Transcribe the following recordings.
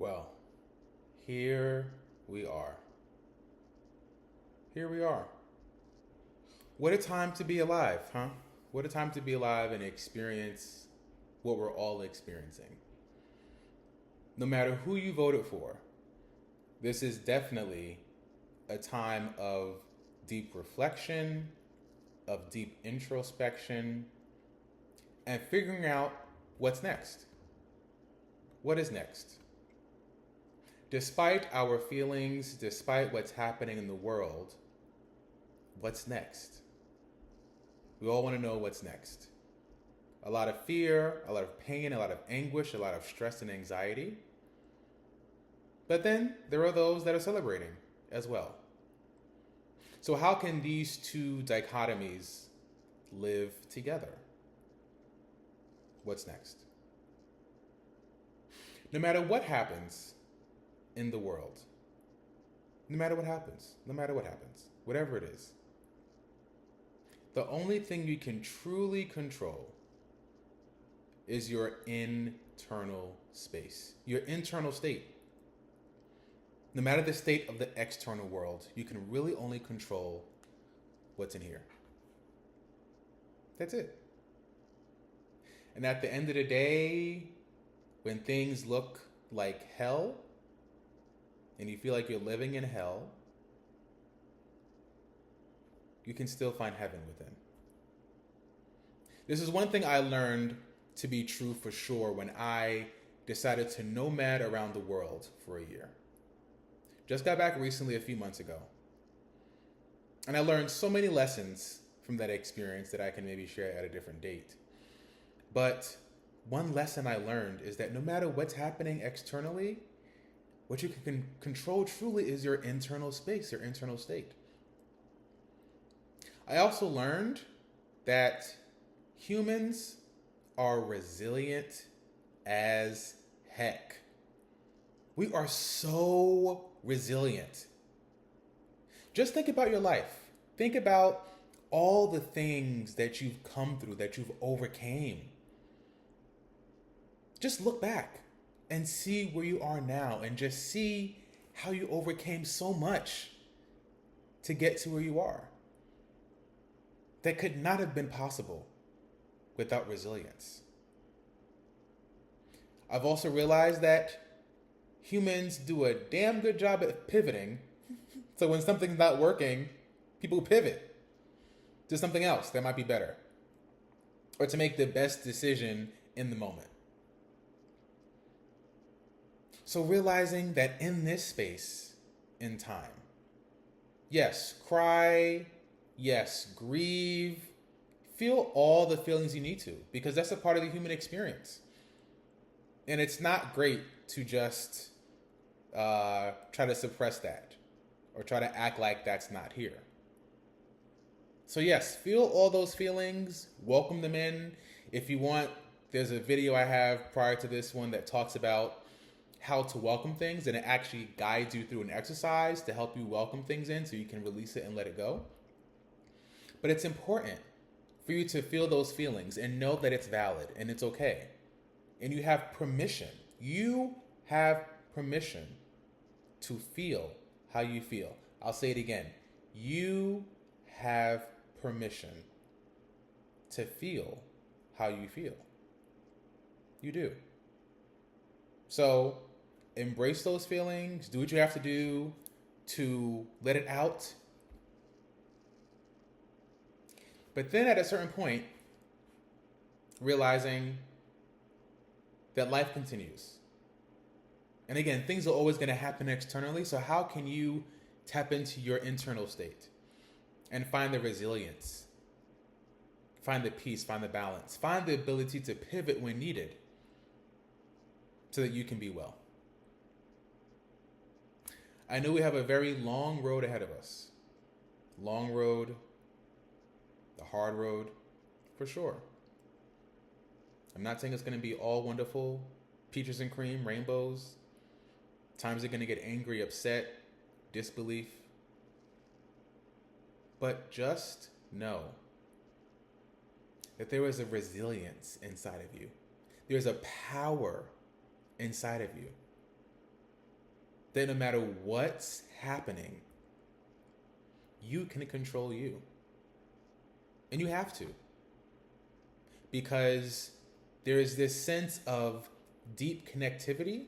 Well, here we are. Here we are. What a time to be alive, huh? What a time to be alive and experience what we're all experiencing. No matter who you voted for, this is definitely a time of deep reflection, of deep introspection, and figuring out what's next. What is next? Despite our feelings, despite what's happening in the world, what's next? We all want to know what's next. A lot of fear, a lot of pain, a lot of anguish, a lot of stress and anxiety. But then there are those that are celebrating as well. So, how can these two dichotomies live together? What's next? No matter what happens in the world, no matter what happens, whatever it is, the only thing you can truly control is your internal space, your internal state. No matter the state of the external world, you can really only control what's in here. That's it. And at the end of the day, when things look like hell and you feel like you're living in hell, you can still find heaven within. This is one thing I learned to be true for sure when I decided to nomad around the world for a year. Just got back recently a few months ago. And I learned so many lessons from that experience that I can maybe share at a different date. But one lesson I learned is that no matter what's happening externally, what you can control truly is your internal space, your internal state. I also learned that humans are resilient as heck. We are so resilient. Just think about your life. Think about all the things that you've come through, that you've overcame. Just look back and see where you are now and just see how you overcame so much to get to where you are. That could not have been possible without resilience. I've also realized that humans do a damn good job at pivoting. So when something's not working, people pivot to something else that might be better, or to make the best decision in the moment. So realizing that in this space, in time, yes, cry, yes, grieve, feel all the feelings you need to, because that's a part of the human experience. And it's not great to just try to suppress that or try to act like that's not here. So yes, feel all those feelings, welcome them in. If you want, there's a video I have prior to this one that talks about how to welcome things, and it actually guides you through an exercise to help you welcome things in so you can release it and let it go. But it's important for you to feel those feelings and know that it's valid and it's okay. And you have permission. You have permission to feel how you feel. I'll say it again. You have permission to feel how you feel. You do. So embrace those feelings. Do what you have to do to let it out. But then at a certain point, realizing that life continues. And again, things are always going to happen externally. So how can you tap into your internal state and find the resilience, find the peace, find the balance, find the ability to pivot when needed so that you can be well? I know we have a very long road ahead of us. Long road, the hard road, for sure. I'm not saying it's going to be all wonderful, peaches and cream, rainbows. Times are going to get angry, upset, disbelief. But just know that there is a resilience inside of you. There's a power inside of you that no matter what's happening, you can control you. And you have to. Because there is this sense of deep connectivity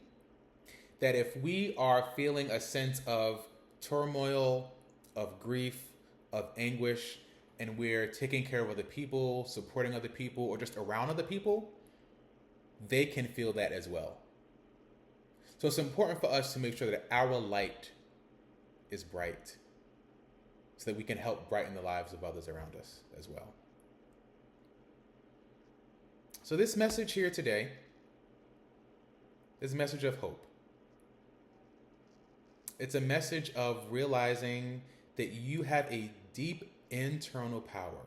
that if we are feeling a sense of turmoil, of grief, of anguish, and we're taking care of other people, supporting other people, or just around other people, they can feel that as well. So it's important for us to make sure that our light is bright so that we can help brighten the lives of others around us as well. So this message here today is a message of hope. It's a message of realizing that you have a deep internal power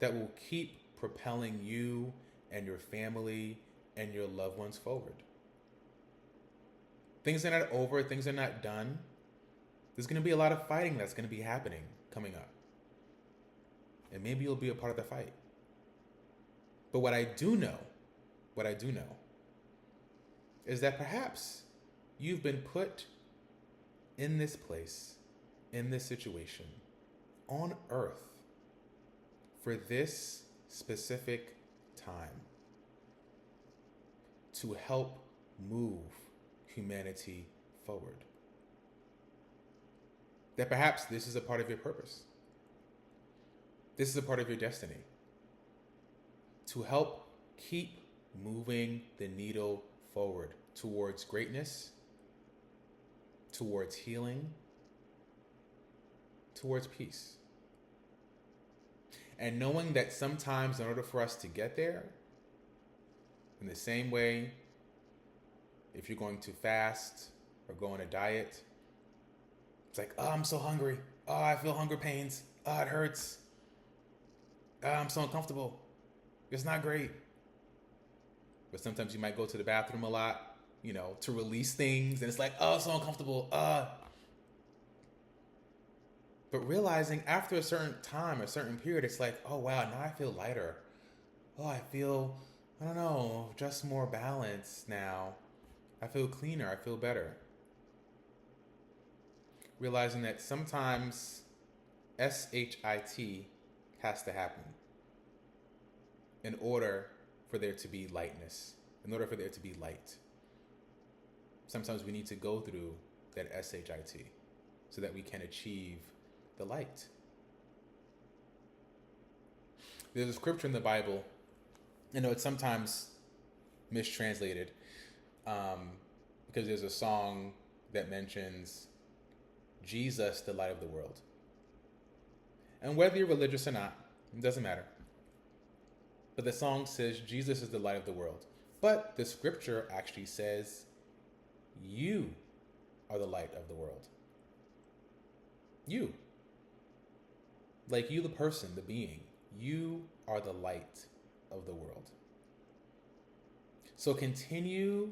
that will keep propelling you and your family and your loved ones forward. Things are not over, things are not done. There's going to be a lot of fighting that's going to be happening coming up. And maybe you'll be a part of the fight. But what I do know is that perhaps you've been put in this place, in this situation, on earth for this specific time to help move humanity forward. That perhaps this is a part of your purpose. This is a part of your destiny. To help keep moving the needle forward towards greatness, towards healing, towards peace. And knowing that sometimes in order for us to get there, in the same way, if you're going to fast or go on a diet, it's like, oh, I'm so hungry. Oh, I feel hunger pains. Oh, it hurts. Oh, I'm so uncomfortable. It's not great. But sometimes you might go to the bathroom a lot, to release things. And it's like, oh, so uncomfortable. But realizing after a certain time, a certain period, it's like, oh, wow, now I feel lighter. Oh, I feel, I don't know, just more balanced now. I feel cleaner. I feel better. Realizing that sometimes SHIT has to happen in order for there to be lightness, in order for there to be light. Sometimes we need to go through that SHIT so that we can achieve the light. There's a scripture in the Bible, it's sometimes mistranslated, because there's a song that mentions Jesus, the light of the world. And whether you're religious or not, it doesn't matter. But the song says Jesus is the light of the world. But the scripture actually says you are the light of the world. You. Like you, the person, the being. You are the light of the world. So continue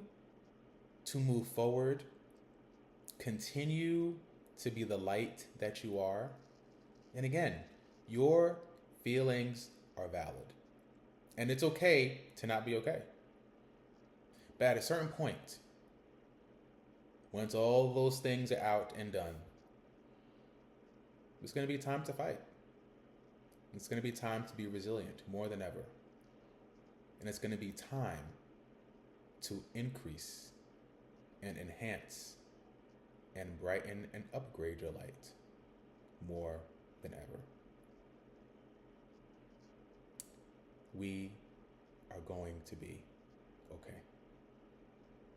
to move forward. Continue to be the light that you are. And again, your feelings are valid. And it's okay to not be okay. But at a certain point, once all those things are out and done, it's going to be time to fight. It's going to be time to be resilient more than ever. And it's going to be time to increase and enhance and brighten and upgrade your light more than ever. We are going to be okay.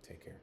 Take care.